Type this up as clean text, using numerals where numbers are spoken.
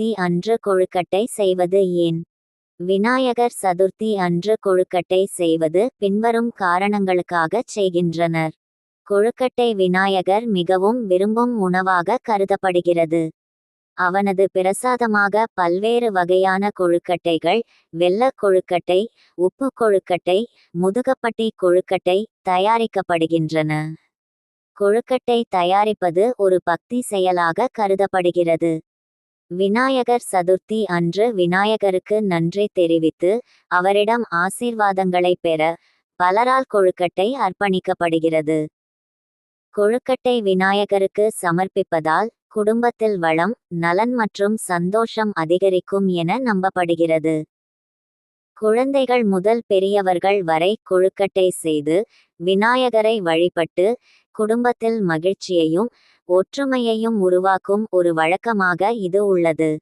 சதுர்த்தி அன்று கொழுக்கட்டை செய்வது ஏன்? விநாயகர் சதுர்த்தி அன்று கொழுக்கட்டை செய்வது பின்வரும் காரணங்களுக்காகச் செய்கின்றனர். கொழுக்கட்டை விநாயகர் மிகவும் விரும்பும் உணவாக கருதப்படுகிறது. அவனது பிரசாதமாக பல்வேறு வகையான கொழுக்கட்டைகள், வெல்லக் கொழுக்கட்டை, உப்பு கொழுக்கட்டை, முதுகப்பட்டி கொழுக்கட்டை தயாரிக்கப்படுகின்றன. கொழுக்கட்டை தயாரிப்பது ஒரு பக்தி செயலாக கருதப்படுகிறது. விநாயகர் சதுர்த்தி அன்று விநாயகருக்கு நன்றி தெரிவித்து அவரிடம் ஆசீர்வாதங்களை பெற பலரால் கொழுக்கட்டை அர்ப்பணிக்கப்படுகிறது. கொழுக்கட்டை விநாயகருக்கு சமர்ப்பிப்பதால் குடும்பத்தில் வளம், நலன் மற்றும் சந்தோஷம் அதிகரிக்கும் என நம்பப்படுகிறது. குழந்தைகள் முதல் பெரியவர்கள் வரை கொழுக்கட்டை செய்து விநாயகரை வழிபட்டு குடும்பத்தில் மகிழ்ச்சியையும் ஒற்றுமையையும் உருவாக்கும் ஒரு வழக்கமாக இது உள்ளது.